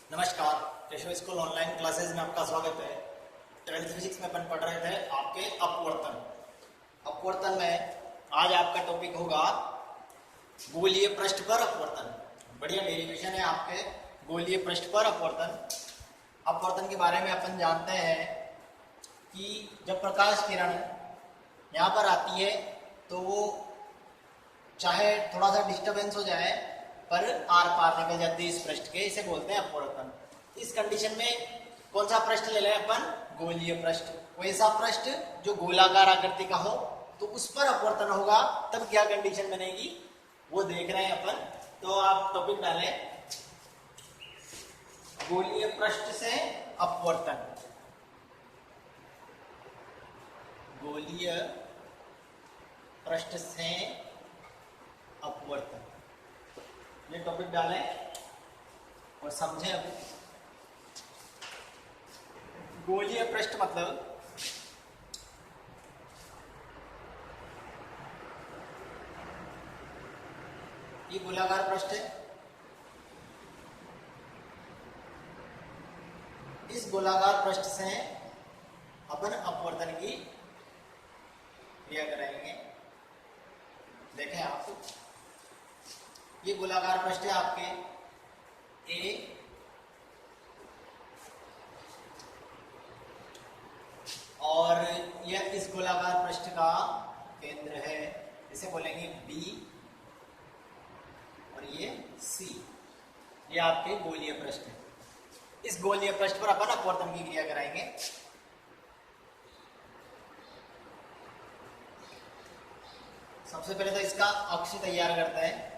नमस्कार, Keshav school online classes में आपका स्वागत है। 12th फिजिक्स में अपन पढ़ रहे थे आपके अपवर्तन में आज आपका टॉपिक होगा गोलीय पृष्ठ पर अपवर्तन। बढ़िया डेरिवेशन है आपके गोलीय पृष्ठ पर अपवर्तन के बारे में अपन जानते हैं कि जब प्रकाश किरण यहाँ पर आती है तो वो चाहे थोड़ा सा डिस्टरबेंस हो जाए पर आर पार निकल जाती है इस पृष्ठ के, इसे बोलते हैं अपवर्तन। इस कंडीशन में कौन सा पृष्ठ ले लें अपन? गोलीय पृष्ठ। कोई ऐसा पृष्ठ जो गोलाकार आकृति का हो तो उस पर अपवर्तन होगा, तब क्या कंडीशन बनेगी वो देख रहे हैं अपन। तो आप टॉपिक डालें गोलीय पृष्ठ से अपवर्तन। गोलीय पृष्ठ से अपवर्तन, ये टॉपिक डालें और समझें। अब गोलीय पृष्ठ मतलब ये गोलाकार पृष्ठ है। इस गोलाकार पृष्ठ से अपन अपवर्तन की क्रिया कराएंगे। देखें आप, ये गोलाकार पृष्ठ है आपके ए और यह इस गोलाकार पृष्ठ का केंद्र है, इसे बोलेंगे बी और ये सी। ये आपके गोलीय पृष्ठ है। इस गोलीय पृष्ठ पर अपन अपवर्तन की क्रिया कराएंगे। सबसे पहले तो इसका अक्ष तैयार करते हैं।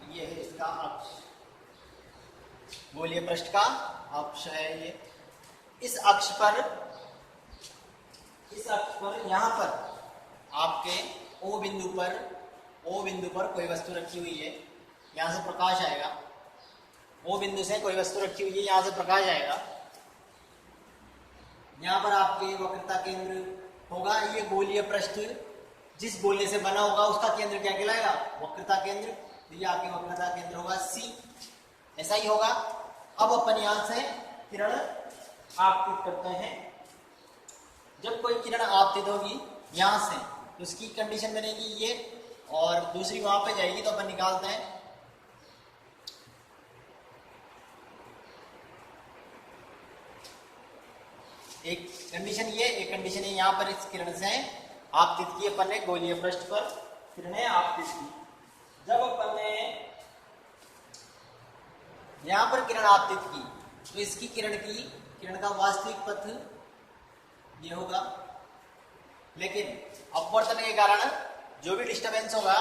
ये है इसका अक्ष, गोलीय पृष्ठ का अक्ष है ये। इस अक्ष पर यहां पर आपके ओ बिंदु पर कोई वस्तु रखी हुई है, यहां से प्रकाश आएगा। ओ बिंदु से कोई वस्तु रखी हुई है, यहां से प्रकाश आएगा। यहां पर आपके वक्रता केंद्र होगा। ये गोलीय पृष्ठ जिस गोले से बना होगा उसका केंद्र क्या कहलाएगा? वक्रता केंद्र। तो ये आपके वक्रता केंद्र होगा सी। ऐसा ही होगा। अब अपन यहां से किरण आपतित करते हैं। जब कोई किरण आपतित होगी यहां से तो उसकी कंडीशन बनेगी ये, और दूसरी वहां पे जाएगी तो अपन निकालते हैं। एक कंडीशन ये, एक कंडीशन है यहां पर इस किरण से आपतित की अपन ने गोलीय पृष्ठ पर किरणें आपतित की। जब अपन ने यहां पर किरण आपतित की तो इसकी किरण का वास्तविक पथ ये होगा, लेकिन अपवर्तन के कारण जो भी डिस्टरबेंस होगा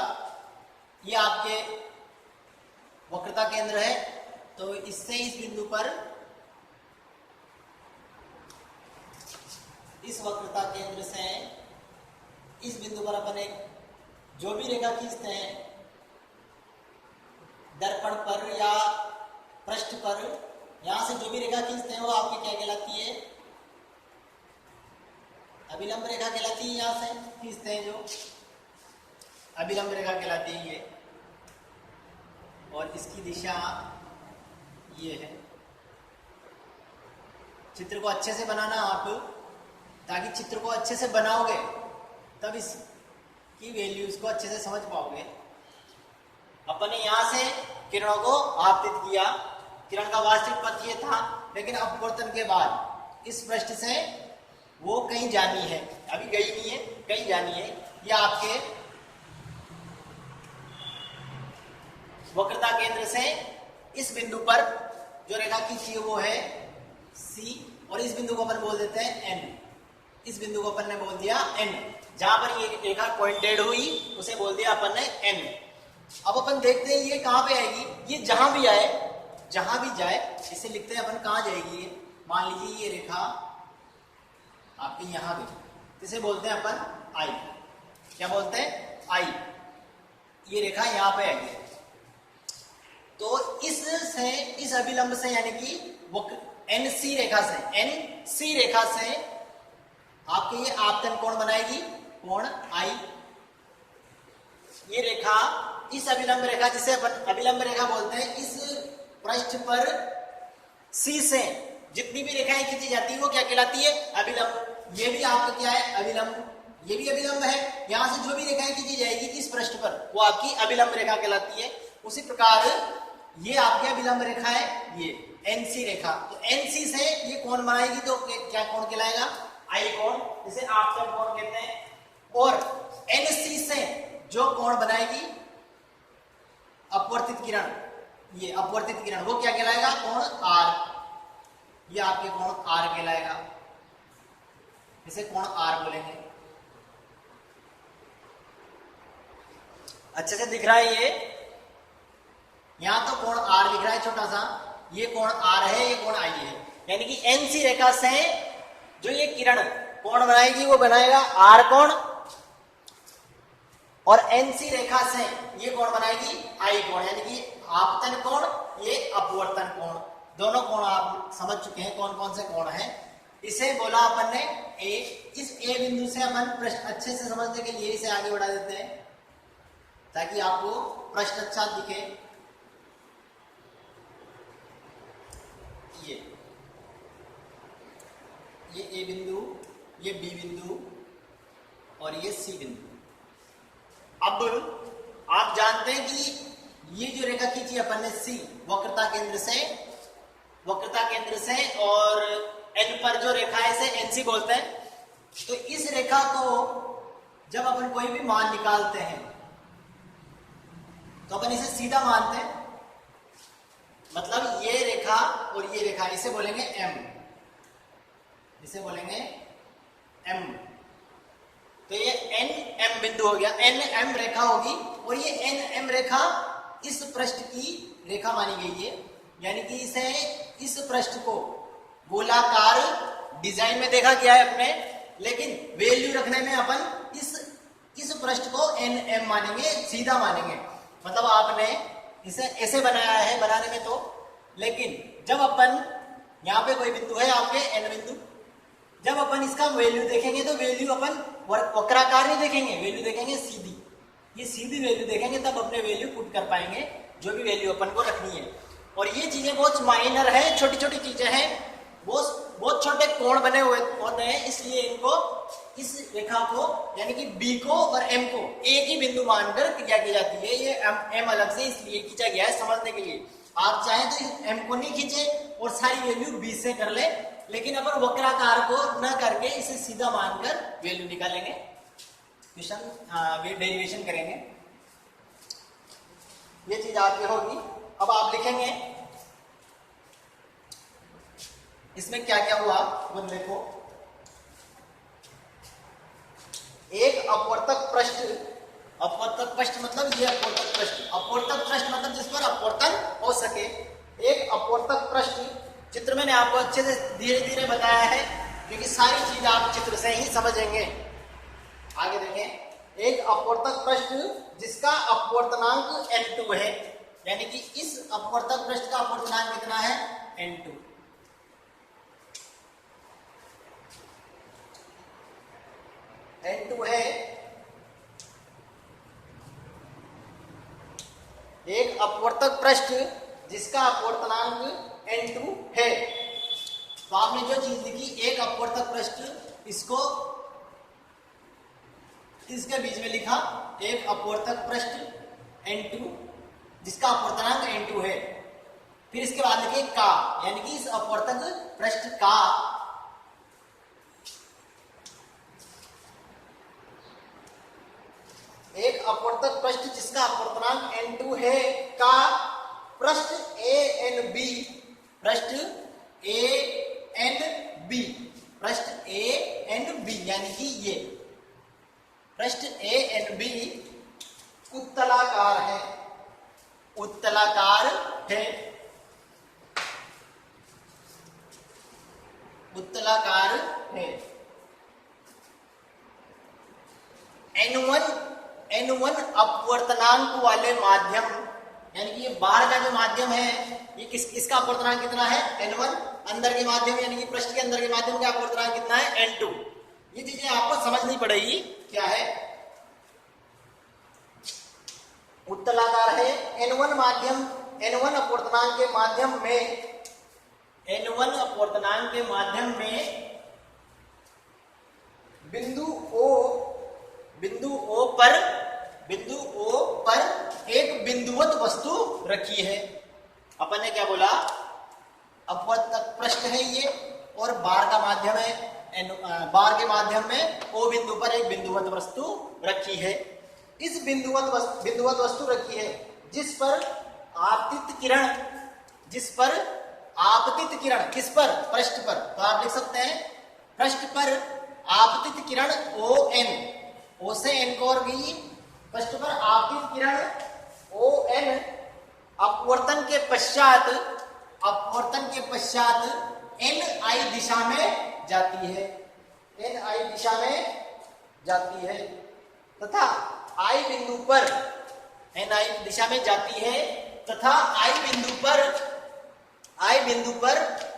ये आपके वक्रता केंद्र है। तो इससे इस बिंदु पर, इस वक्रता केंद्र से इस बिंदु पर अपन एक जो भी रेखा खींचते हैं दर्पण पर या पृष्ठ पर, यहां से जो भी रेखा खींचते हैं वो आपकी क्या कहलाती है? अभिलंब रेखा कहलाती है। यहां से खींचते हैं जो अभिलंब रेखा कहलाती है ये, और इसकी दिशा ये है। चित्र को अच्छे से बनाना आप, ताकि चित्र को अच्छे से बनाओगे तब इसकी वैल्यूज को अच्छे से समझ पाओगे। अपन ने यहां से किरणों को आपतित किया, किरण का वास्तविक पथ ये था, लेकिन अपवर्तन के बाद इस पृष्ठ से वो कहीं जानी है, अभी गई नहीं है, कहीं जानी है। या आपके वक्रता केंद्र से इस बिंदु पर जो रेखा खींची है वो है सी, और इस बिंदु को अपन बोल देते हैं एन। इस बिंदु को अपन ने बोल दिया एन। जहां पर ये रेखा पॉइंटेड हुई उसे बोल दिया अपन ने एन। अब अपन देखते हैं ये कहां पे आएगी। ये जहां भी आए, जहां भी जाए, इसे लिखते हैं अपन कहां जाएगी ये। मान लीजिए ये रेखा आपके यहां भी, इसे बोलते हैं अपन आई। क्या बोलते हैं? आई। ये रेखा यहां पे आएगी तो इस अभिलंब से, यानी कि एनसी रेखा से आपके ये आपतन कोण बनाएगी, कोण आई। ये रेखा इस अभिलंब रेखा, जिसे अपन अभिलंब रेखा बोलते हैं, इस पृष्ठ पर सी से जितनी भी रेखाएं खींची जाती है वो क्या कहलाती है? अभिलंब। ये भी आपका क्या है? अभिलंब। ये भी अभिलंब है। यहां से जो भी रेखाएं खींची जाएगी इस पृष्ठ पर वो आपकी अभिलंब रेखा कहलाती है। उसी प्रकार ये आपकी अभिलंब रेखा है, ये एनसी रेखा। तो एनसी से ये कोण बनाएगी तो क्या कोण कहलाएगा? आई कोण, जिसे आपतन कोण कहते हैं। और एनसी से जो कोण बनाएगी अपवर्तित किरण, ये अपवर्तित किरण, वो क्या कहलाएगा? कोण आर। ये आपके कोण आर कहलाएगा, इसे कोण आर बोलेंगे। अच्छे से दिख रहा है ये? यहां तो कोण आर दिख रहा है छोटा सा, ये कोण आर है, ये कोण आई है। यानी कि एनसी रेखा से जो ये किरण कोण बनाएगी वो बनाएगा आर कोण, और एनसी रेखा से ये कोण बनाएगी आई कोण, यानी कि आपतन कोण, ये अपवर्तन कोण। दोनों कोण आप समझ चुके हैं कौन कौन से कोण हैं। इसे बोला अपन ने ए। इस ए बिंदु से अपन प्रश्न अच्छे से समझने के लिए इसे आगे बढ़ा देते हैं ताकि आपको प्रश्न अच्छा दिखे। ये ए बिंदु, ये बी बिंदु और ये सी बिंदु। अब आप जानते हैं कि ये जो रेखा खींची अपन ने सी, वक्रता केंद्र से और एन पर जो रेखा है इसे एनसी बोलते हैं। तो इस रेखा को जब अपन कोई भी मान निकालते हैं तो अपन इसे सीधा मानते हैं, मतलब ये रेखा और ये रेखा, इसे बोलेंगे एम, इसे बोलेंगे एम। तो ये एन एम बिंदु हो गया, एन एम रेखा होगी, और ये एन एम रेखा इस पृष्ठ की रेखा मानी गई है। यानी कि इसे, इस पृष्ठ को गोलाकार डिजाइन में देखा गया है अपने, लेकिन वैल्यू रखने में अपन इस पृष्ठ को एन एम मानेंगे, सीधा मानेंगे। मतलब आपने इसे ऐसे बनाया है बनाने में तो, लेकिन जब अपन यहाँ पे कोई बिंदु है आपके एन बिंदु, जब अपन इसका वैल्यू देखेंगे तो वैल्यू अपन वक्राकार नहीं देखेंगे, वैल्यू देखेंगे सीधी। ये सीधी वैल्यू देखेंगे तब अपने वैल्यू पुट कर पाएंगे जो भी वैल्यू अपन को रखनी है। और ये चीजें बहुत माइनर है, छोटी छोटी चीजें हैं, बहुत छोटे कोण बने हुए होते हैं, इसलिए इनको, इस रेखा को यानी कि बी को और एम को एक ही बिंदु मानकर क्रिया की जाती है। ये एम अलग से इसलिए खींचा गया है समझने के लिए। आप चाहें तो एम को नहीं खींचे और सारी वैल्यू बी से कर ले, लेकिन अपन वक्राकार को न करके इसे सीधा मानकर वैल्यू निकालेंगे, डेरिवेशन करेंगे। ये चीज आपकी होगी। अब आप लिखेंगे इसमें क्या क्या हुआ वो देखो। एक अपवर्तक पृष्ठ मतलब ये अपवर्तक पृष्ठ मतलब जिस पर अपवर्तन हो सके। एक अपवर्तक पृष्ठ, चित्र मैंने आपको अच्छे से धीरे धीरे बताया है क्योंकि सारी चीज आप चित्र से ही समझेंगे। आगे देखें, एक अपवर्तक पृष्ठ जिसका अपवर्तनांक n2 है, यानी कि इस अपवर्तक पृष्ठ का अपवर्तनांक कितना है? n2। n2 है। एक अपवर्तक पृष्ठ जिसका अपवर्तनांक n2 है। तो आपने जो चीज लिखी, एक अपवर्तक पृष्ठ, इसको इसके बीच में लिखा एक अपवर्तक पृष्ठ n2 जिसका अपवर्तनांक n2 है। फिर इसके बाद लिखे का, यानी कि इस अपवर्तक पृष्ठ का एक अपवर्तक पृष्ठ जिसका अपवर्तनांक n2 है का पृष्ठ ANB, यानी कि ये पृष्ठ ANB उत्तलाकार है, उत्तलाकार है। N1 अपवर्तनांक वाले माध्यम, यानी कि ये बाहर का जो माध्यम है, ये इसका अपवर्तनांक कितना है? N1। अंदर के माध्यम यानी कि पृष्ठ के अंदर के माध्यम का अपवर्तनांक कितना है? N2। ये चीजें आपको समझनी पड़ेगी क्या है। उत्तलाधार है। n1 माध्यम, n1 अपवर्तनांक के माध्यम में, n1 अपवर्तनांक के माध्यम में बिंदु O पर एक बिंदुवत वस्तु रखी है। अपन ने क्या बोला, अपवर्तक पृष्ठ है ये और बार का माध्यम है, बार के माध्यम में O बिंदु पर एक बिंदुवत वस्तु रखी है। इस बिंदुवत वस्तु रखी है जिस पर आपतित किरण, किस पर, पृष्ठ पर, तो आप लिख सकते हैं पृष्ठ पर आपतित किरण ON, O से N को और भी, पृष्ठ पर आपतित किरण ON अपवर्तन के पश्चात NI दिशा में जाती है, NI दिशा में जाती है तथा I बिंदु पर, NI दिशा में जाती है तथा I बिंदु पर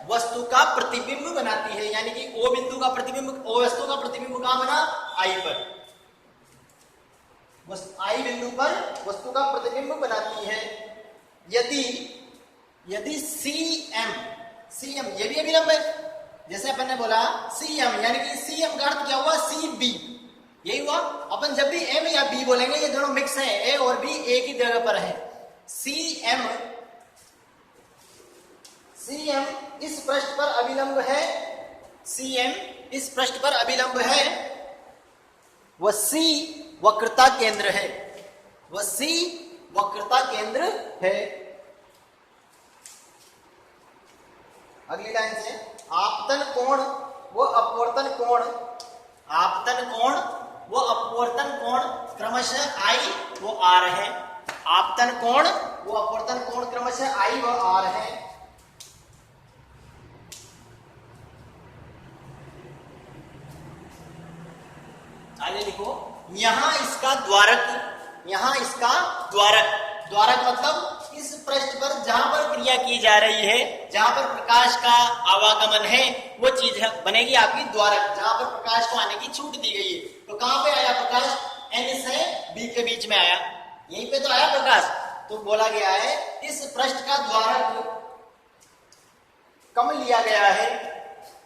वस्तु का प्रतिबिंब बनाती है। यानी कि O बिंदु का प्रतिबिंब, O वस्तु का प्रतिबिंब कहां बना, I पर, I बिंदु पर वस्तु का प्रतिबिंब बनाती है। यदि CM ये भी अभिलंब है, जैसे अपन ने बोला CM, यानी कि CM का अर्थ क्या हुआ, CB, यही हुआ। अपन जब भी M या B बोलेंगे ये दोनों मिक्स है, A और B एक ही जगह पर है। CM इस पृष्ठ पर अभिलंब है, CM इस पृष्ठ पर अभिलंब है, वह C वक्रता केंद्र है, वह C वक्रता केंद्र है। अगली लाइन से, आपतन कोण व अपवर्तन कोण क्रमशः I व R है। आपतन कोण व अपवर्तन कोण क्रमशः I व R है। आगे लिखो, यहां इसका द्वारक मतलब इस पृष्ठ पर जहां पर क्रिया की जा रही है, जहां पर प्रकाश का आवागमन है, वो चीज बनेगी आपकी द्वारक, जहां पर प्रकाश को आने की छूट दी गई है। तो कहां पे आया प्रकाश, N से B के बीच में आया, यहीं पे तो आया प्रकाश। तो बोला गया है इस पृष्ठ का द्वारक कम लिया गया है,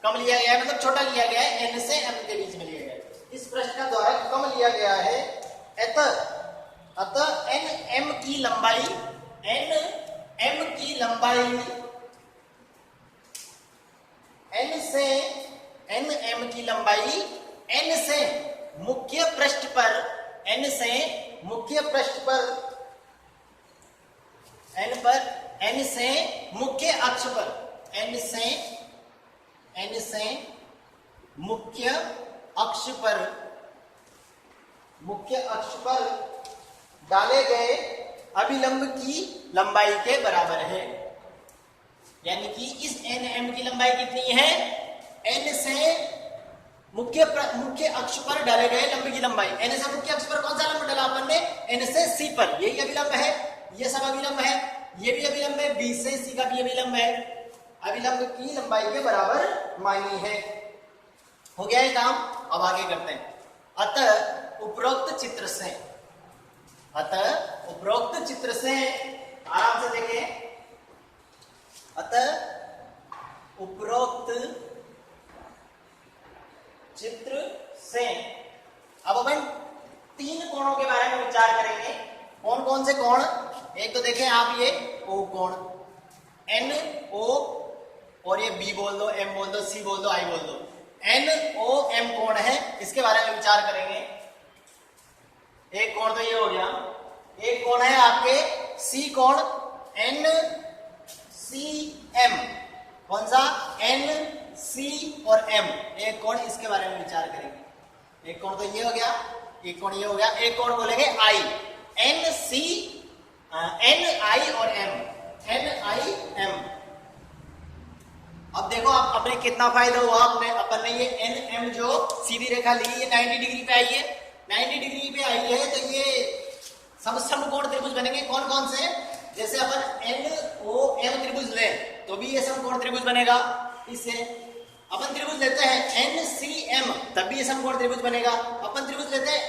मतलब छोटा लिया गया है, N से M के बीच में लिया गया है। इस पृष्ठ का द्वारक कम लिया गया है, अतः NM की लंबाई NM की लंबाई N से मुख्य पृष्ठ पर N से मुख्य अक्ष पर डाले गए अभिलंब की लंबाई के बराबर है। यानी कि इस NM की लंबाई कितनी है, N से मुख्य अक्ष पर डाले गए लंब की लंबाई, N से मुख्य अक्ष पर कौन सा लंब डाला अपन ने, N से C पर, यही अभिलंब है, ये सब अभिलंब है, ये भी अभिलंब है, B से C का भी अभिलंब है, अभिलंब की लंबाई के बराबर मानी है। हो गया ये काम। अब आगे करते हैं। अतः उपरोक्त चित्र से आराम से देखें, अतः उपरोक्त चित्र से अब अपन 3 कोणों के बारे में विचार करेंगे। कौन कौन से कोण, एक तो देखें आप ये O कोण, NO और ये B बोल दो, M बोल दो, C बोल दो, I बोल दो, NOM कोण है, इसके बारे में विचार करेंगे। एक कोण तो ये हो गया, एक कोण है आपके C कोण, NCM, कौन सा, NC और M, एक कोण, इसके बारे में विचार करेंगे। एक कोण तो ये हो गया, एक कोण ये हो गया, एक कोण बोलेंगे I, NI और M, NIM। अब देखो आप अपने कितना फायदा हुआ, अपन ने ये NM जो सीधी रेखा ली, ये 90 डिग्री पे आई है, 90 डिग्री पे आई है, तो ये समकोण त्रिभुज बनेंगे। कौन कौन से, जैसे अपन NOM त्रिभुज ले तो भी ये समकोण त्रिभुज बनेगा। इससे अपन त्रिभुज लेते हैं NCM, तब भी ये समकोण त्रिभुज बनेगा। अपन त्रिभुज लेते हैं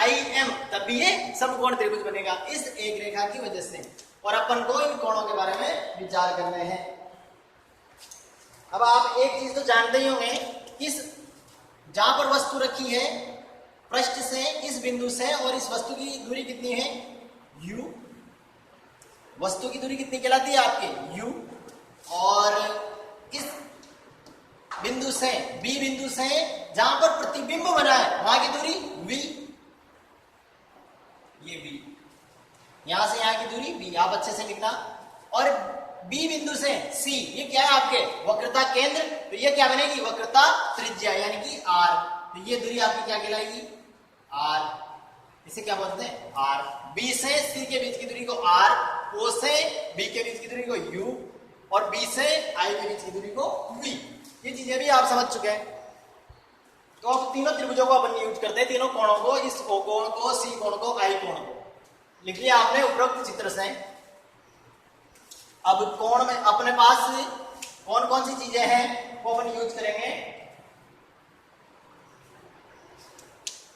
NIM, तब भी ये समकोण त्रिभुज बनेगा इस एक रेखा की वजह से। और अपन को इन कोणों के बारे में विचार करने हैं। अब आप एक चीज तो जानते ही होंगे, इस जहां पर वस्तु रखी है पृष्ठ से इस बिंदु से और इस वस्तु की दूरी कितनी है u, वस्तु की दूरी कितनी कहलाती है आपकी u, और इस बिंदु से B बिंदु से जहां पर प्रतिबिंब बना है वहां की दूरी v, ये v, यहां से यहां की दूरी v, आप अच्छे से लिखना। और B बिंदु से C, ये क्या है आपके वक्रता केंद्र, तो ये क्या बनेगी वक्रता त्रिज्या यानी कि r, तो ये दूरी आपकी क्या कहलाएगी r, इसे क्या बोलते हैं r। B से C के बीच की दूरी को r, O से B के बीच की दूरी को u और B से I के बीच की दूरी को v, ये चीजें भी आप समझ चुके हैं। तो अब तीनों त्रिभुजों को अपन यूज करते हैं, तीनों कोणों को, इस O कोण को, C कोण को, I कोण को लिख लिया आपने उपरोक्त चित्र से। अब कोण में अपने पास कौन कौन सी चीजें हैं वो अपन यूज करेंगे।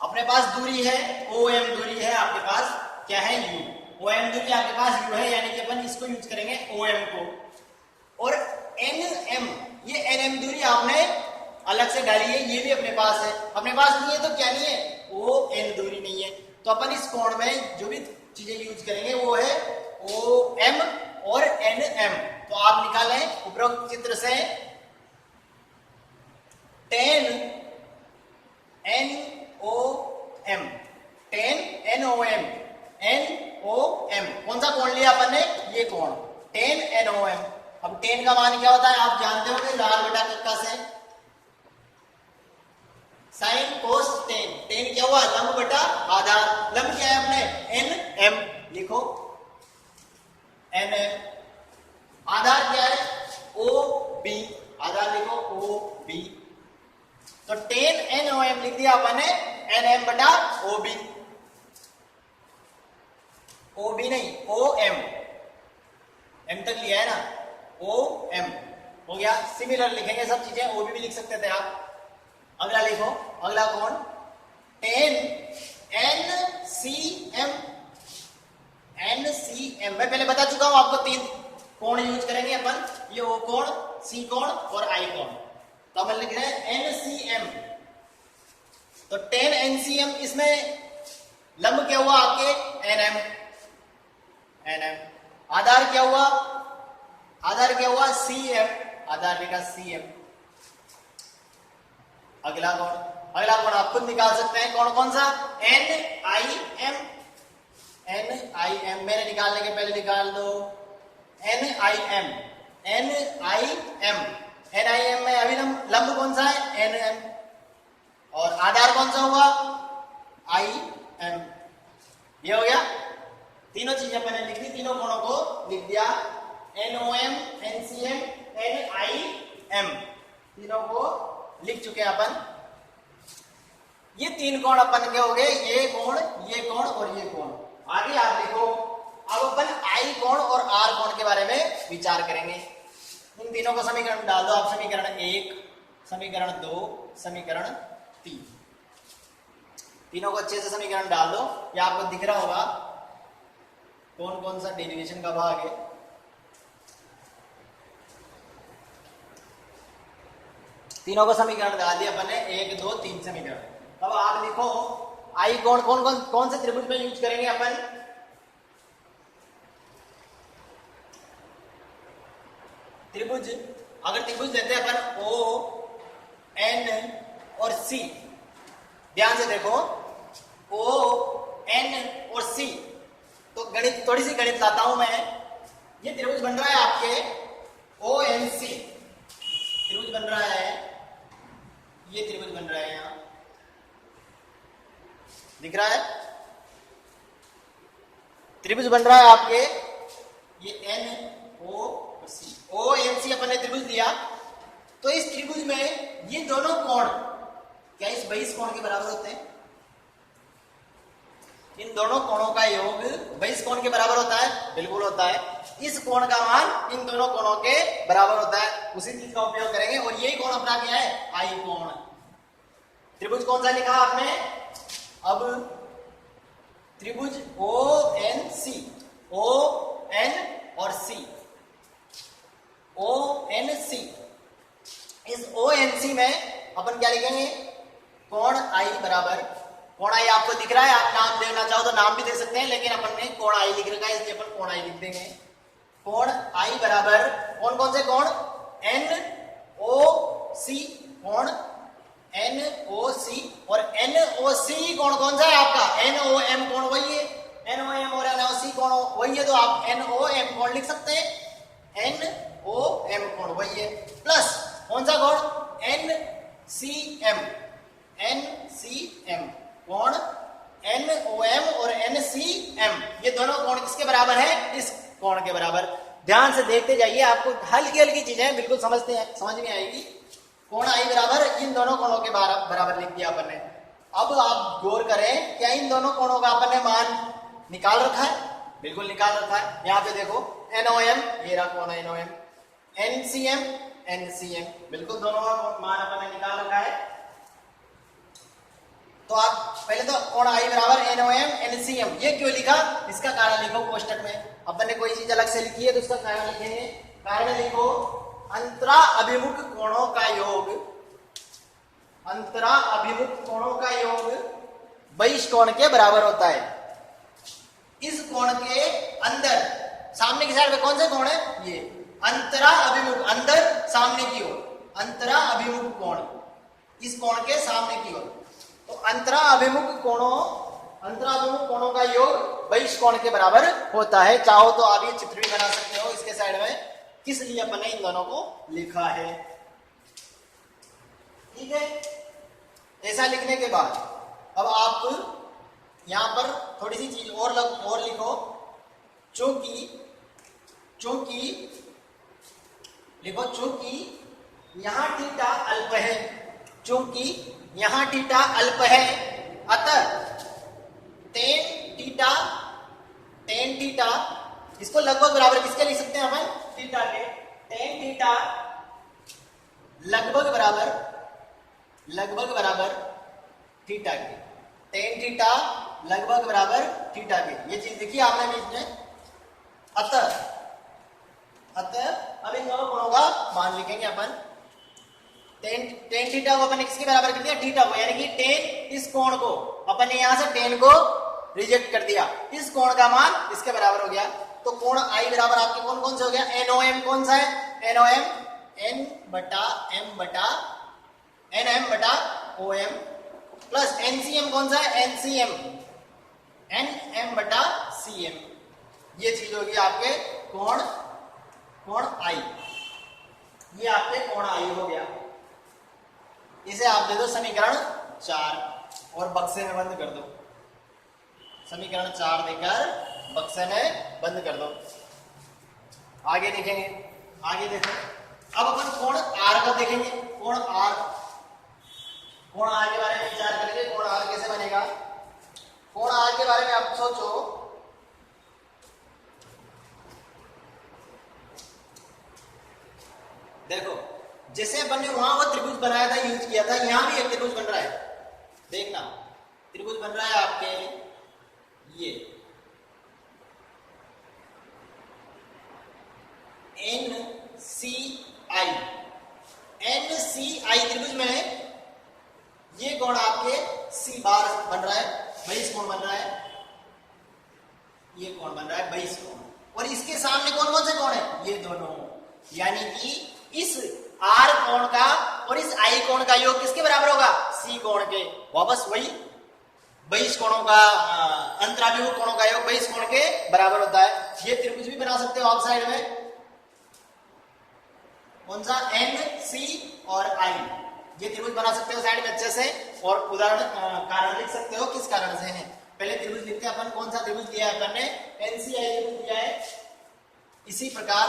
अपने पास दूरी है OM, दूरी है आपके पास क्या है U, OM दूरी आपके पास U है, यानी कि अपन इसको यूज करेंगे OM को। और NM, ये NM दूरी आपने अलग से डाली है, ये भी अपने पास है, अपने पास नहीं है तो क्या नहीं है ON दूरी नहीं है, तो अपन इस कोण में जो भी चीजें यूज करेंगे वो है OM और NM। तो आप निकालें उपरोक्त चित्र से tan NOM, tan NOM, NOM कौन सा कोण लिया अपन ने, ये कोण tan NOM। अब tan का मान क्या होता है आप जानते होंगे, लाल बटा कक्का से साइन कोस टेन, टेन क्या हुआ लंब बटा आधार, लंब क्या है अपने NM, लिखो NM, आधार क्या है OB, आधार लिखो OB, तो tan NOM लिख दिया अपन ने NM बटा OB, OB नहीं OM, M तक लिया है ना, OM हो गया। सिमिलर लिखेंगे सब चीजें, OB भी लिख सकते थे आप। अगला लिखो, अगला कोण tan NCM, NCM मैं पहले बता चुका हूं आपको, तीन कोण यूज करेंगे अपन, ये O कोण, C कोण और I कोण, तो अपन लिख रहे हैं NCM। तो tan NCM, इसमें लंब क्या हुआ आपके NM, आधार क्या हुआ, आधार क्या हुआ CM, आधार लिखा CM। अगला कोण, अगला कोण आप खुद निकाल सकते हैं, कौन कौन सा NIM, NIM मैंने निकालने के पहले निकाल दो, NIM, NIM, NIM में अभी लंब कौन सा है NM, और आधार कौन सा हुआ IM, ये हो गया। तीनों चीजें मैंने लिख दी, तीनों कोणों को लिख दिया, NOM, NCM, NIM, तीनों को लिख चुके हैं अपन। ये तीन कोण अपन के हो गए, ये कोण, ये कोण और ये कोण। आगे आप लिखो, अब अपन I कोण और R कोण के बारे में विचार करेंगे। इन तीनों को समीकरण डाल दो आप, समीकरण 1, समीकरण 2, समीकरण 3, तीनों को अच्छे से समीकरण डाल दो। ये आपको दिख रहा होगा कौन कौन सा डेरिवेशन का भाग है। तीनों को समीकरण डाल दिया अपन ने, 1, 2, 3 समीकरण। अब आप लिखो आई कोण कौन से त्रिभुज में यूज करेंगे अपन, त्रिभुज, अगर त्रिभुज लेते हैं अपन O, N और C, ध्यान से देखो O, N और C, तो गणित, थोड़ी सी गणित लाता हूं मैं। ये त्रिभुज बन रहा है आपके ONC, त्रिभुज बन रहा है, ये त्रिभुज बन रहा है, यहां दिख रहा है त्रिभुज बन रहा है आपके, ये NOC, ONC अपन ने त्रिभुज दिया। तो इस त्रिभुज में ये दोनों कोण क्या इस बहिष कोण के बराबर होते हैं, इन दोनों कोणों का योग बहिष कोण के बराबर होता है, बिल्कुल होता है। इस कोण का मान इन दोनों कोणों के बराबर होता है, उसी चीज का उपयोग करेंगे। और यही कोण अपना क्या है, आई कोण। त्रिभुज कौन सा लिखा आपने, अब त्रिभुज O N C, O N और सी, ओ एन सी, इस ओ एन सी में अपन क्या लिखेंगे, कोण आई बराबर, कोण आई आपको दिख रहा है, आप नाम देना चाहो तो नाम भी दे सकते हैं, लेकिन अपन ने कोण आई लिख रखा है इसलिए अपन कोण आई लिख देंगे। कोण आई बराबर कौन कौन से कोण, एन ओ सी, कोण एन ओ सी, और एन ओ सी कोण कौन सा है आपका, एन ओ एम कोण वही है, एन ओ एम और एन ओ सी कोण वही है, तो आप एन ओ एम कोण लिख सकते हैं, एन ओ एम कोण वही है, प्लस कौन सा कोण, N C M, N C M कोण एन ओ एम और एन सी एम, ये दोनों कोण किसके बराबर है, इस कोण के बराबर। ध्यान से देखते जाइए, आपको हल्की हल्की चीजें बिल्कुल समझते हैं, समझ में आएगी। कोण आई बराबर इन दोनों कोणों के बराबर लिख दिया अपन ने। अब आप गौर करें, क्या इन दोनों कोणों का अपन ने मान निकाल रखा है, बिल्कुल निकाल रखा है। यहाँ पे देखो NOM, ये रहा कोण NOM, NCM, NCM, बिल्कुल दोनों का मान अपन ने निकाल रखा है। तो आप पहले तो कोण आई बराबर NOM NCM, ये क्यों लिखा, इसका कारण लिखो कोष्टक में। अपन ने कोई चीज अलग से लिखी है तो उसका कारण लिखेंगे, कारण लिखो अंतरा अभिमुख कोणों का योग, अंतरा अभिमुख कोणों का योग बहिष कोण के बराबर होता है। इस कोण के अंदर सामने की साइड में कौन से कोण है, ये अंतरा अभिमुख, अंदर सामने की ओर, अंतरा अभिमुख कोण, इस कोण के सामने की ओर। तो अंतरा अभिमुख कोणों का योग बहिष कोण के बराबर होता है। चाहो तो आप ये चित्र भी बना सकते हो इसके साइड में, किस लिए अपन ने इन दोनों को लिखा है, ठीक है। ऐसा लिखने के बाद अब आप यहां पर थोड़ी सी चीज और लिखो, चूंकि यहां थीटा अल्प है, चूंकि यहां थीटा अल्प है, अतः टेन थीटा इसको लगभग बराबर किसके लिख सकते हैं अपन, थीटा के, टेन थीटा लगभग बराबर थीटा के, टेन थीटा लगभग बराबर थीटा के, ये चीज देखिए आपने बीच में। अतः अब इन दोनों कोणों का मान लिखेंगे अपन, टेन थीटा को अपन ने किसके बराबर कर दिया, थीटा को, यानी कि टेन, इस कोण को अपन ने यहां से टेन को रिजेक्ट कर दिया, इस कोण का मान इसके बराबर हो गया। तो कोण आई बराबर आपके कौन कौन से हो गया, NOM कौन सा है, NOM N बटा M बटा NM बटा OM, प्लस NCM कौन सा है, NCM NM बटा CM, ये चीज होगी आपके कोण आई, ये आपके कोण आई हो गया। इसे आप दे दो समीकरण 4 और बक्से में बंद कर दो, समीकरण 4 देकर बक्से में बंद कर दो। आगे देखेंगे, आगे देखो, अब अपन कोण R का देखेंगे, कोण R के बारे में विचार करेंगे, कोण R कैसे बनेगा। कोण R के बारे में आप सोचो, देखो जैसे अपन ने वहां वो त्रिभुज बनाया था, यूज किया था, यहां भी एक त्रिभुज बन रहा है, देखना त्रिभुज बन रहा है आपके, ये NCI त्रिभुज में ये कोण आपके C बार बन रहा है, बहिष कोण बन रहा है, ये कोण बन रहा है बहिष कोण, और इसके सामने कौन कौन से कोण है, ये दोनों, यानी कि इस R कोण का और इस I कोण का योग किसके बराबर होगा, C कोण के। वापस वही बहिष कोणों का, अंतराभिमुख कोणों का योग बहिष कोण के बराबर होता है। ये त्रिभुज भी बना सकते हो आप साइड में, कौन सा, NC और I, ये त्रिभुज बना सकते हो साइड में अच्छे से, और उदाहरण कारण लिख सकते हो किस कारण से है। पहले त्रिभुज लिखते हैं अपन, कौन सा त्रिभुज दिया है अपन ने, NCI त्रिभुज दिया है। इसी प्रकार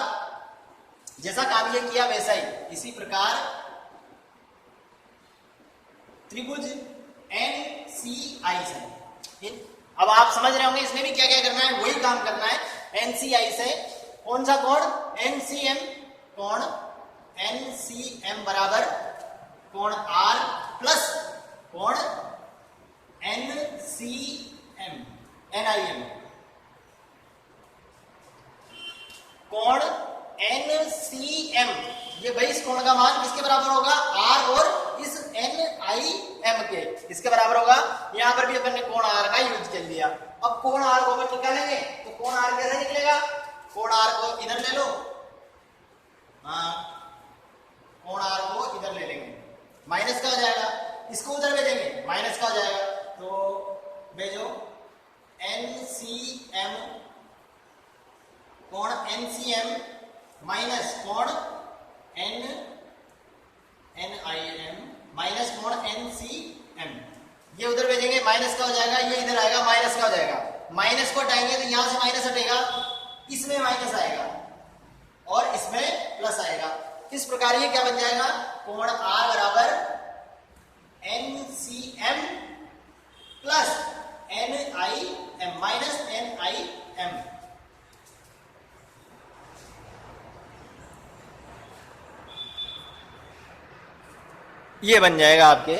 जैसा काम ये किया वैसा ही, इसी प्रकार त्रिभुज NCI से, अब आप समझ रहे होंगे इसमें भी क्या क्या करना है, वही काम करना है। NCI से कौन सा कोण, NCM, कोण NCM बराबर कोण R प्लस कोण NCM NIM कोण NCM, ये भाई इस कोण का मान किसके बराबर होगा, R और इस NIM के इसके बराबर होगा। यहां पर भी अपन ने कोण R का यूज कर लिया। अब कोण R को अपन निकालेंगे तो कोण R कैसे निकलेगा, कोण R को इधर ले लो, हाँ कोण R को इधर ले लेंगे, माइनस का हो जाएगा, इसको उधर भेजेंगे माइनस का हो जाएगा, तो भेजो NCM कोण NCM माइनस कोण NIM माइनस कोण NCM, ये उधर भेजेंगे माइनस का हो जाएगा, ये इधर आएगा माइनस का हो जाएगा, माइनस को हटाएंगे तो यहां से माइनस हटेगा, इसमें माइनस आएगा और इसमें प्लस आएगा। इस प्रकार ये क्या बन जाएगा, कोण R बराबर NCM plus NIM minus NIM। ये बन जाएगा आपके,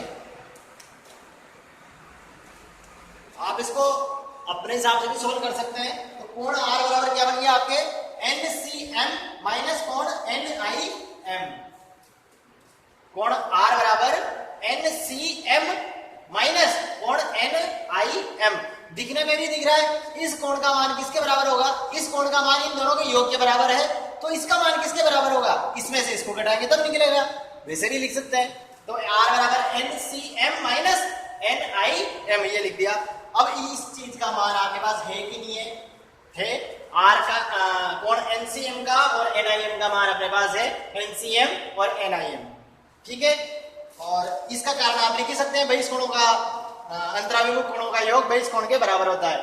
आप इसको अपने हिसाब से भी सोल्व कर सकते हैं। तो कोण R बराबर क्या बन गया आपके NCM माइनस कोण NIM, कोण R बराबर NCM माइनस कोण NIM। दिखने में भी दिख रहा है, इस कोण का मान किसके बराबर होगा, इस कोण का मान इन दोनों के योग के बराबर है, तो इसका मान किसके बराबर होगा, इसमें से इसको घटाएंगे तब निकलेगा, वैसे भी लिख सकते हैं। तो R बराबर NCM माइनस NIM ये लिख दिया। अब इस चीज का मान आपके पास है कि नहीं है R का कोण NCM का और NIM का मान अपने पास है NCM और NIM, ठीक है। और इसका कारण आप लिख सकते हैं भाई इस कोणों का अंतराभिमुख कोणों का योग भाई इस कोण के बराबर होता है,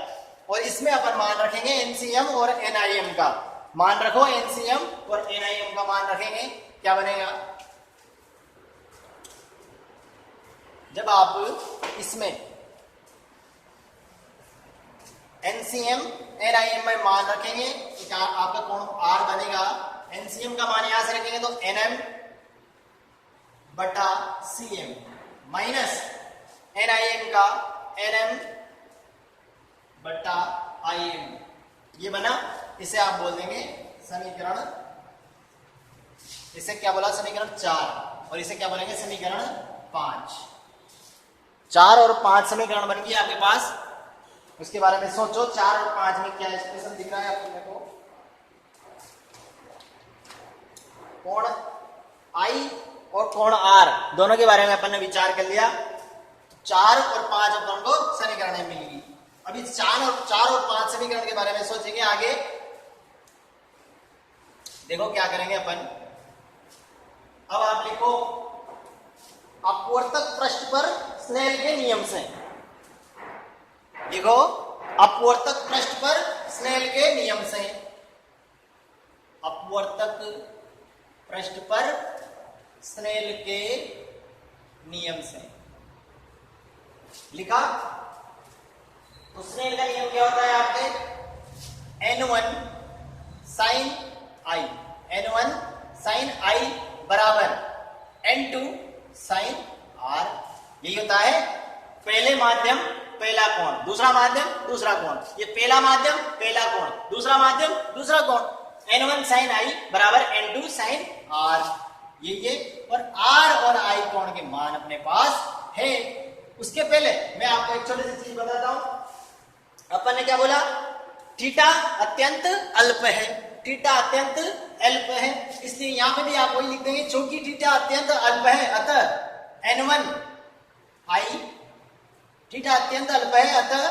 और इसमें अपन मान रखेंगे NCM और NIM का मान रखो, NCM और NIM का मान रखेंगे, क्या बनेगा, जब आप इसमें NCM NIM में मान रखेंगे तो क्या आपका कोण R बनेगा, NCM का मान यहां से रखेंगे तो NM बटा CM माइनस NIM का NM बटा IM, ये बना। इसे आप बोल देंगे समीकरण, इसे क्या बोला समीकरण 4 और इसे क्या बोलेंगे समीकरण 5। 4 और 5 समीकरण बन गई आपके पास, उसके बारे में सोचो 4 और 5 में क्या एक्सप्रेशन दिख रहा है अपने को, कोण I और कोण R दोनों के बारे में अपन ने विचार कर लिया। 4 और 5 अपन को समीकरण मिलेगी। अभी 4 और 5 समीकरण के बारे में सोचेंगे आगे, देखो क्या करेंगे अपन। अब आप लिखो अपवर्तक पृष्ठ पर स्नेल के नियम से, देखो अपवर्तक पृष्ठ पर स्नेल के नियम से, अपवर्तक पृष्ठ पर स्नेल के नियम से लिखा। तो स्नेल का नियम क्या होता है आपके, N1 sin I, N1 sin I बराबर N2 sin R, यही होता है पहले माध्यम पहला कोण, दूसरा माध्यम दूसरा कोण, ये पहला माध्यम पहला कोण, दूसरा माध्यम दूसरा कोण, N1 sin I बराबर N2 sin R, ये और R और I कोण के मान अपने पास है। उसके पहले मैं आपको एक छोटी सी चीज बताता हूं। अपन ने क्या बोला, थीटा अत्यंत अल्प है, थीटा अत्यंत अल्प है, इसलिए यहां पे भी आप वही लिख देंगे, चूंकि थीटा अत्यंत अल्प है अतः N1 I, थीटा अत्यंत अल्प है अतः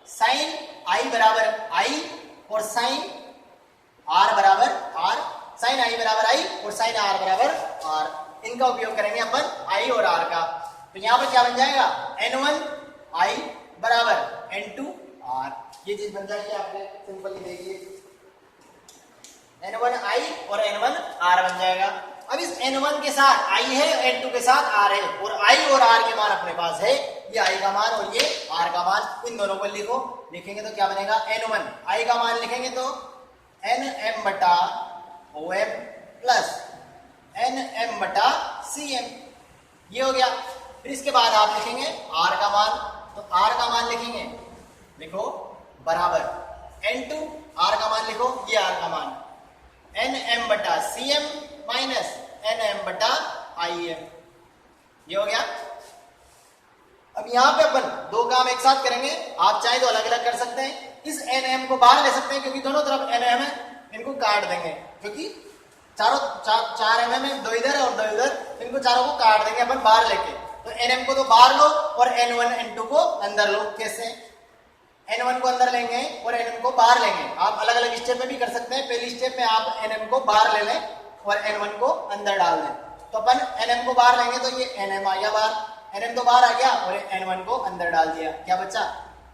साइन I बराबर I और साइन R बराबर R, साइन I बराबर I और साइन R बराबर R, इनका उपयोग करेंगे अपन I और R का। तो यहां पर क्या बन जाएगा, N1 I बराबर N2 R, ये चीज बन जाएगी आपने सिंपली देखिए, N1 I और N1 R बन जाएगा। अब इस N1 के साथ I है, N2 के साथ R है, और I और R के मान अपने पास है, ये I का मान और ये R का मान, इन दोनों को लिखो, लिखेंगे तो क्या बनेगा, N1 I का मान लिखेंगे तो NM बटा OM प्लस NM बटा CM, ये हो गया। फिर इसके बाद आप लिखेंगे R का मान, तो r का मान लिखेंगे, लिखो बराबर n2, r का मान लिखो, ये r का मान nm बटा cm माइनस nm बटा im, ये हो गया। अब यहां पे अपन दो काम एक साथ करेंगे, आप चाहे तो अलग अलग कर सकते हैं, इस nm को बाहर ले सकते हैं क्योंकि दोनों तरफ nm है, इनको काट देंगे क्योंकि चार mm है, दो इधर और दो इधर, इनको चारों को काट देंगे अपन बाहर लेके। तो nm को तो बाहर लो और n1 n2 को अंदर लो। कैसे? n1 को अंदर लेंगे और nm को बाहर लेंगे। आप अलग अलग स्टेप में भी कर सकते हैं। पहली स्टेप में आप nm को बाहर ले लें और n1 को अंदर डाल दें। तो अपन nm को बाहर लेंगे तो ये nm आ गया बाहर, nm तो बाहर आ गया और n1 को अंदर डाल दिया, क्या बचा?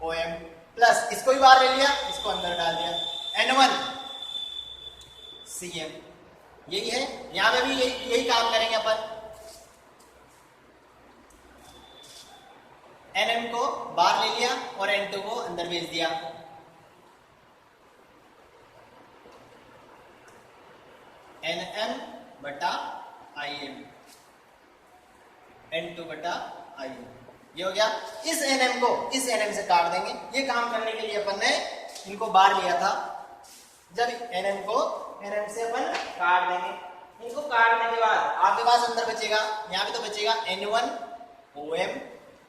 om प्लस इसको भी बाहर ले लिया, इसको अंदर डाल दिया, n1 cm। यही है, यहां पे भी यही काम करेंगे अपन। nm को बाहर ले लिया और n2 को अंदर भेज दिया। nm बटा im, n2 बटा im, ये हो गया। इस nm को इस nm से काट देंगे। ये काम करने के लिए अपन ने इनको बाहर लिया था। जब nm को nm से अपन काट देंगे, इनको काटने के बाद आपके पास अंदर बचेगा, यहाँ पे तो बचेगा n1 om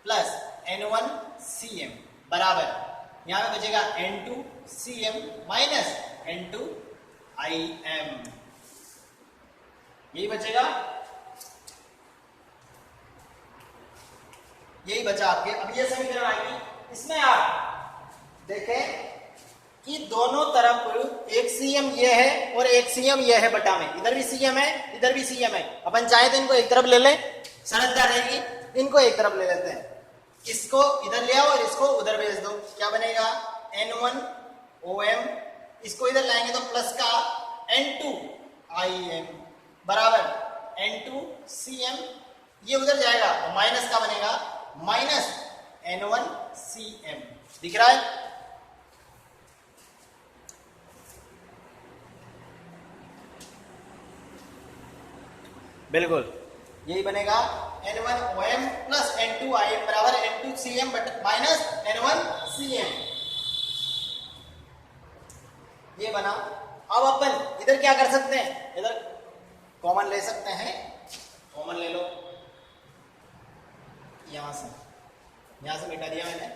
plus n1 cm बराबर यहाँ पे बचेगा n2 cm minus n2 im, यही बचेगा, यही बचा आपके। अब ये समीकरण आएगी, इसमें आप देखें कि दोनों तरफ एक cm ये है और एक cm ये है बटा में, इधर भी cm है इधर भी cm है। अपन चाहे तो इनको एक तरफ ले लें, सरलता रहेगी, इनको एक तरफ ले लेते हैं, इसको इधर ले आओ और इसको उधर भेज दो, क्या बनेगा? n1 om, इसको इधर लाएंगे तो प्लस का n2 im बराबर n2 cm, ये उधर जाएगा तो माइनस का बनेगा माइनस n1 cm, दिख रहा है? बिल्कुल यही बनेगा, n1 om plus n2 im बराबर n2 cm minus n1 cm, ये बना। अब अपन इधर क्या कर सकते हैं? इधर कॉमन ले सकते हैं, कॉमन ले लो, यहां से मिटा दिया मैंने।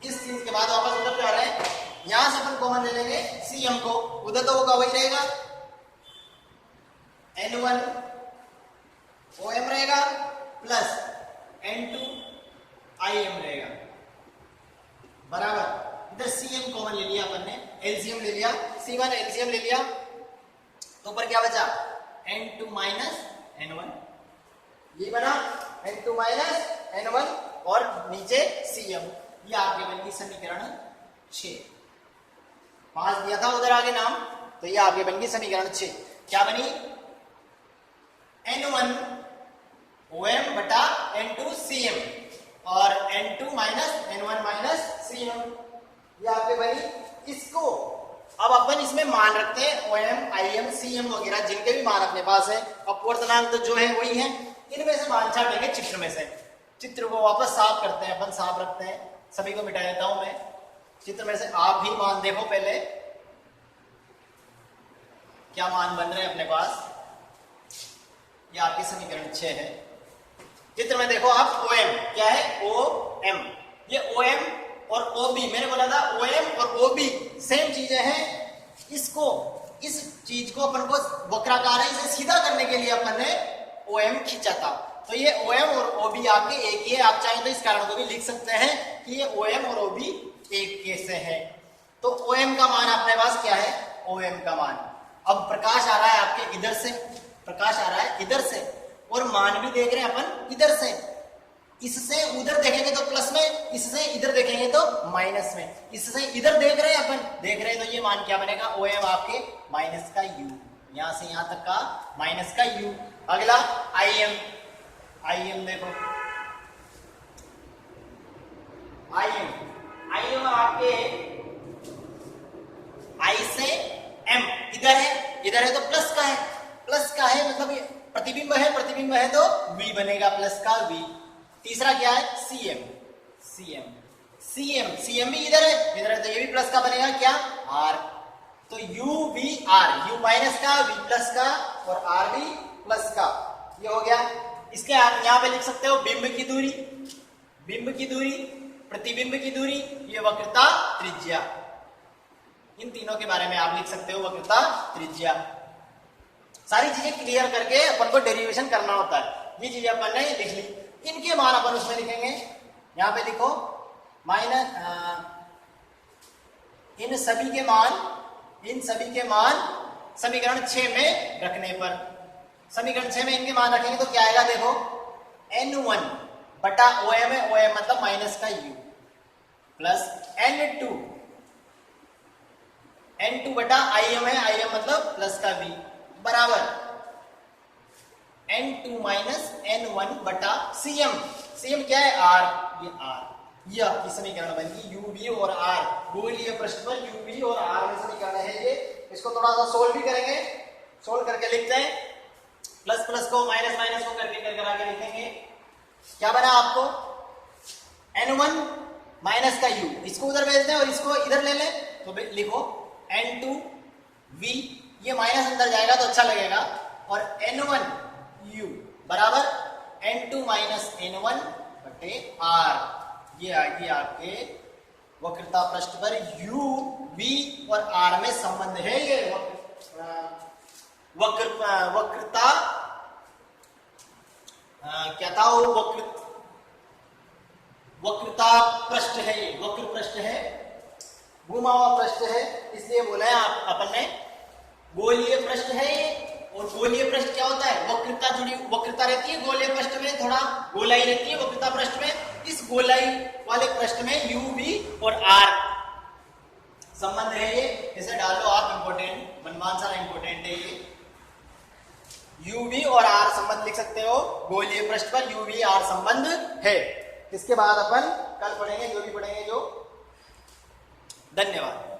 इस चीज के बाद वापस उधर जा रहे हैं, यहां से अपन कॉमन ले लेंगे cm को, उधर तो होगा वही रहेगा, n1 om रहेगा प्लस n2 im रहेगा बराबर, इधर cm कॉमन ले लिया अपन ने, LCM ले लिया, c1 LCM ले लिया, तो ऊपर क्या बचा? n2 माइनस n1, ये बना n2 माइनस n1 और नीचे cm, ये आपके बन गई समीकरण 6। 5 दिया था उधर आगे नाम, तो ये आपके बन गई समीकरण 6। क्या बनी? n1 om बटा n2 cm और n2 minus n1 minus cm, ये आपके बनी। इसको अब अपन इसमें मान रखते हैं om im cm वगैरह जिनके भी मान अपने पास है, अपवर्तनांक तो जो है वही है, इनमें से मान छाटेंगे चित्र में से। चित्र को वापस साफ करते हैं अपन, साफ रखते हैं, सभी को मिटा देता हूं मैं। चित्र में से आप भी मान देखो पहले क्या मान बन रहे हैं अपने पास। ये आपकी समीकरण 6 है। चित्र में देखो आप OM क्या है? OM, ये OM और OB, मैंने बोला था OM और OB सेम चीजें हैं। इसको इस चीज को अपन को वक्राकार है, इसे सीधा करने के लिए अपन ने OM खींचा था। तो ये OM और OB आपके एक ही है। आप चाहें तो इस कारण को भी लिख सकते हैं कि ये OM और OB एक कैसे है। तो OM का मान अपने पास क्या है? OM का मान। अब प्रकाश आ रहा है आपके इधर से, प्रकाश आ रहा है इधर से, और मान भी देख रहे हैं अपन इधर से। इससे उधर देखेंगे तो प्लस में, इससे इधर देखेंगे तो माइनस में। इससे इधर देख रहे हैं अपन, देख रहे हैं तो ये मान क्या बनेगा? OM आपके माइनस का U, यहां से यहां तक का माइनस का U। अगला IM, IM देखो IM आपके I से M, इधर है तो प्लस का है, प्लस का है मतलब ये प्रतिबिंब है, प्रतिबिंब है तो V बनेगा, प्लस का V। तीसरा क्या है? CM भी इधर है तो ये भी प्लस का बनेगा क्या, R। तो UVR, U माइनस का, V प्लस का और R भी प्लस का, ये हो गया। इसके यहां पे लिख सकते हो बिंब की दूरी, प्रतिबिंब की दूरी, ये वक्रता त्रिज्या। इन तीनों के बारे में आप लिख सकते हो, वक्रता त्रिज्या। सारी चीजें क्लियर करके अपन को डेरिवेशन करना होता है। ये चीजें अपन ने लिख ली, इनके मान अपन उसमें लिखेंगे। यहां पे लिखो माइनस इन सभी के मान समीकरण 6 में रखने पर, समीकरण 6 में इनके मान रखेंगे तो क्या आएगा, देखो N1 बटा OM है, OM मतलब माइनस का U, प्लस N2 बटा IM है, IM मतलब प्लस का V, बराबर N2 माइनस N1 बटा CM क्या है, R, ये आपकी समीकरण बनेगी। UV और R, गोलीय पृष्ठ पर UV और R में समीकरण है ये। इसको थोड़ा सा सोल्व भी करेंगे, सोल्व करके लिखते हैं। प्लस को माइनस को करके आगे लिखेंगे। क्या बना आपको, N1 माइनस का U, इसको उधर भेज दें और इसको इधर ले लें तो लिखो N2 V, ये माइनस अंदर जाएगा तो अच्छा लगेगा, और N1 U बराबर N2 माइनस N1 बटे R। ये आगे आपके वक्रता पृष्ठ पर U, V और R में संबंध है। ये वक्रता क्या था, वो वक्रता पृष्ठ है, ये वक्र पृष्ठ है, घुमा हुआ पृष्ठ है, इसलिए बोला है अपन ने गोलीय पृष्ठ है ये। और गोलीय पृष्ठ क्या होता है, वक्रता रहती है गोलीय पृष्ठ में, थोड़ा गोलाई रहती है वक्रता पृष्ठ में। इस गोलाई वाले पृष्ठ में U, V और R संबंध है ये, इसे डाल लो आप, इंपोर्टेंट मनमान सारा इंपोर्टेंट है ये। U, V और R संबंध लिख सकते हो, गोलीय पृष्ठ पर U, V, R संबंध है। इसके बाद अपन कल पढ़ेंगे, जो भी पढ़ेंगे जो। धन्यवाद।